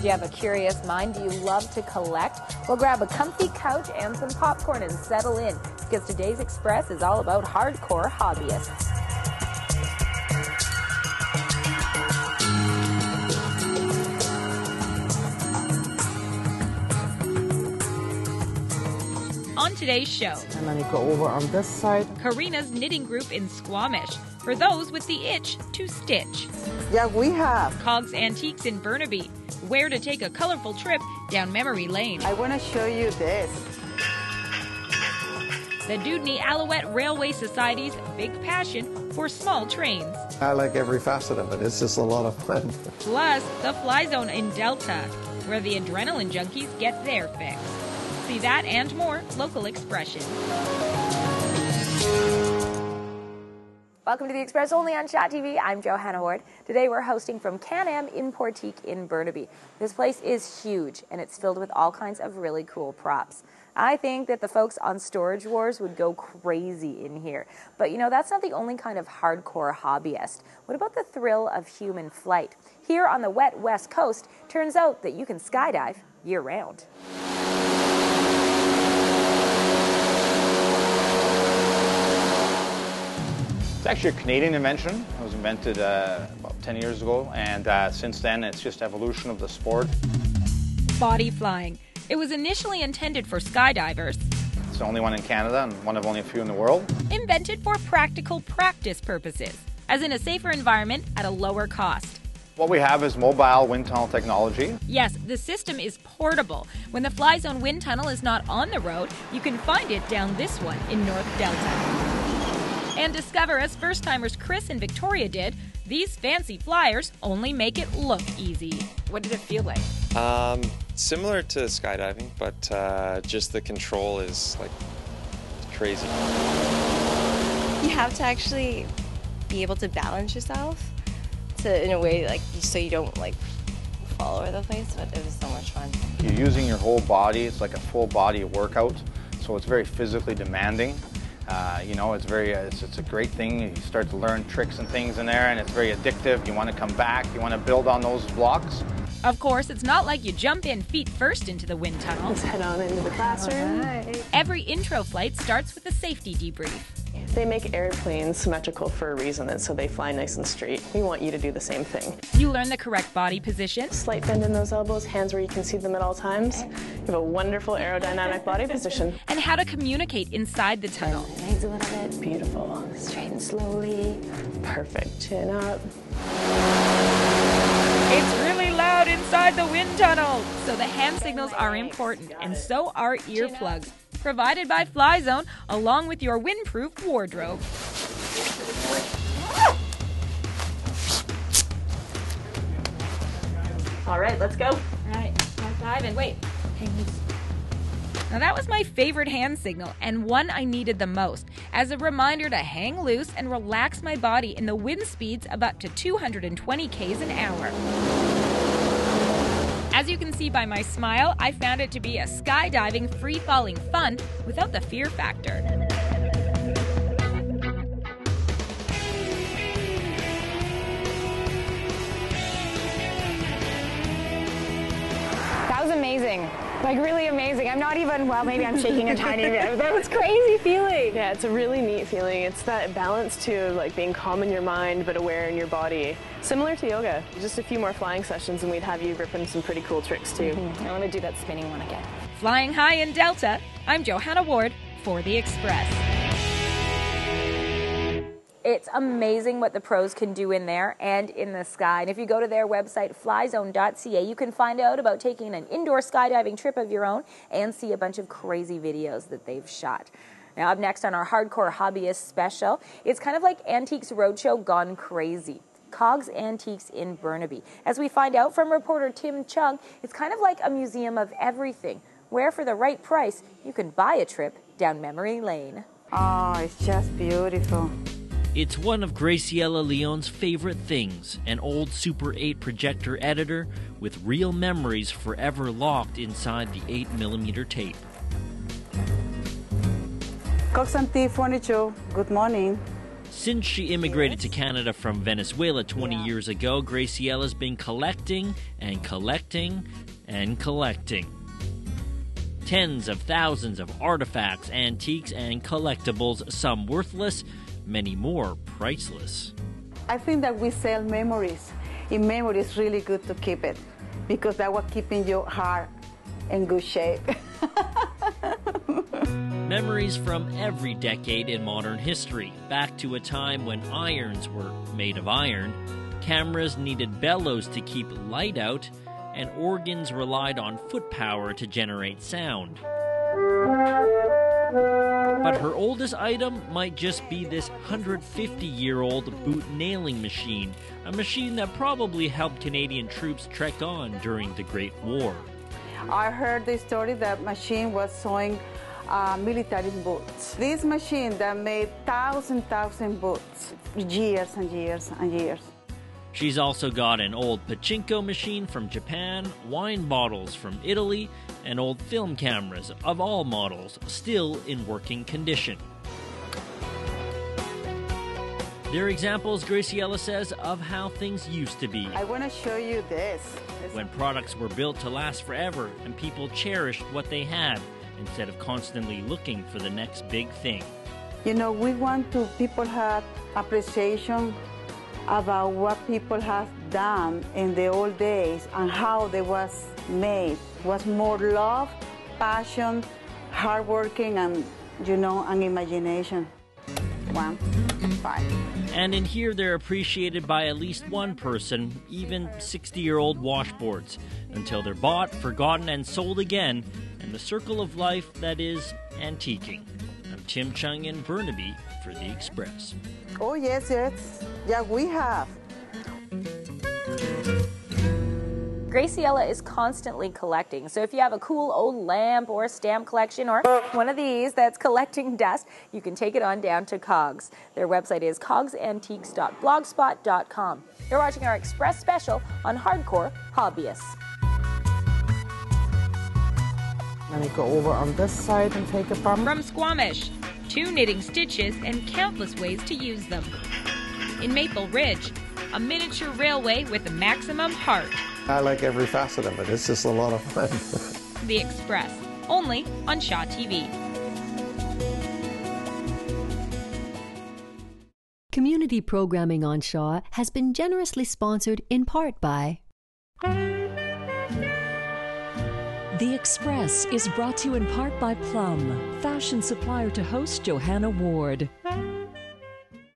you have a curious mind? Do you love to collect? Well, grab a comfy couch and some popcorn and settle in, because today's Express is all about hardcore hobbyists. On today's show, and then you go over on this side. Karina's knitting group in Squamish, for those with the itch to stitch. Yeah, we have. Cogg's Antiques in Burnaby, where to take a colorful trip down memory lane. I want to show you this. The Dewdney Alouette Railway Society's big passion for small trains. I like every facet of it. It's just a lot of fun. Plus, the Flyzone in Delta, where the adrenaline junkies get their fix. See that and more local expression. Welcome to the Express, only on Shot TV. I'm Johanna Ward. Today we're hosting from Can-Am in Portique in Burnaby. This place is huge and it's filled with all kinds of really cool props. I think that the folks on Storage Wars would go crazy in here. But you know, that's not the only kind of hardcore hobbyist. What about the thrill of human flight? Here on the wet West Coast, turns out that you can skydive year-round. It's actually a Canadian invention. It was invented about 10 years ago, and since then it's just evolution of the sport. Body flying. It was initially intended for skydivers. It's the only one in Canada and one of only a few in the world. Invented for practical practice purposes, as in a safer environment at a lower cost. What we have is mobile wind tunnel technology. Yes, the system is portable. When the Flyzone wind tunnel is not on the road, you can find it down this one in North Delta. And discover, as first-timers Chris and Victoria did, these fancy flyers only make it look easy. What did it feel like? Similar to skydiving, but just the control is like crazy. You have to actually be able to balance yourself in a way like so you don't like fall over the place, but it was so much fun. You're using your whole body. It's like a full body workout, so it's very physically demanding. You know, it's a great thing. You start to learn tricks and things in there, and it's very addictive. You want to come back. You want to build on those blocks. Of course, it's not like you jump in feet first into the wind tunnel. Let's head on into the classroom. Right. Every intro flight starts with a safety debrief. They make airplanes symmetrical for a reason, and so they fly nice and straight. We want you to do the same thing. You learn the correct body position. Slight bend in those elbows, hands where you can see them at all times. You have a wonderful aerodynamic body position. And how to communicate inside the tunnel. Legs a little bit. Beautiful. Straighten slowly. Perfect. Chin up. It's really loud inside the wind tunnel. So the hand signals are important, and so are earplugs. Provided by Flyzone, along with your windproof wardrobe. All right, let's go. All right, high five and wait. Hang loose. Now that was my favorite hand signal, and one I needed the most, as a reminder to hang loose and relax my body in the wind speeds of up to 220 k's an hour. As you can see by my smile, I found it to be a skydiving, free-falling fun without the fear factor. That was amazing. Like, really amazing. I'm not even, well, maybe I'm shaking a tiny bit. That was crazy feeling. Yeah, it's a really neat feeling. It's that balance too, like being calm in your mind but aware in your body. Similar to yoga. Just a few more flying sessions and we'd have you ripping some pretty cool tricks too. I want to do that spinning one again. Flying high in Delta, I'm Johanna Ward for The Express. It's amazing what the pros can do in there and in the sky. And if you go to their website, flyzone.ca, you can find out about taking an indoor skydiving trip of your own and see a bunch of crazy videos that they've shot. Now, up next on our Hardcore Hobbyist special, it's kind of like Antiques Roadshow gone crazy. Cogg's Antiques in Burnaby. As we find out from reporter Chung, it's kind of like a museum of everything, where for the right price, you can buy a trip down memory lane. Oh, it's just beautiful. It's one of Graciela Leon's favorite things, an old Super 8 projector editor with real memories forever locked inside the 8mm tape. Cogg's Antique Furniture, good morning. Since she immigrated to Canada from Venezuela 20 years ago, Graciella's been collecting and collecting and collecting. Tens of thousands of artifacts, antiques, and collectibles, some worthless, many more priceless. I think that we sell memories. In memory, it's really good to keep it because that will keeping your heart in good shape. Memories from every decade in modern history, back to a time when irons were made of iron, cameras needed bellows to keep light out, and organs relied on foot power to generate sound. But her oldest item might just be this 150-year-old boot nailing machine, a machine that probably helped Canadian troops trek on during the Great War. I heard the story that machine was sewing military boots. This machine that made thousand boots, years and years and years. She's also got an old pachinko machine from Japan, wine bottles from Italy, and old film cameras of all models, still in working condition. They're examples, Graciella says, of how things used to be. I want to show you this. When products were built to last forever and people cherished what they had instead of constantly looking for the next big thing. You know, we want to people have appreciation about what people have done in the old days and how they was made. It was more love, passion, hardworking, and, you know, and imagination. 1, 5. And in here, they're appreciated by at least one person, even 60-year-old washboards, until they're bought, forgotten, and sold again, in the circle of life that is antiquing. I'm Tim Chung in Burnaby for The Express. Oh, yes, yes. Yeah, we have. Graciella is constantly collecting, so if you have a cool old lamp or a stamp collection or one of these that's collecting dust, you can take it on down to Cogg's. Their website is coggsantiques.blogspot.com. You're watching our Express special on hardcore hobbyists. Let me go over on this side and take a bump. From Squamish, 2 knitting stitches and countless ways to use them. In Maple Ridge, a miniature railway with a maximum heart. I like every facet of it. It's just a lot of fun. The Express, only on Shaw TV. Community programming on Shaw has been generously sponsored in part by... The Express is brought to you in part by Plum, fashion supplier to host Johanna Ward.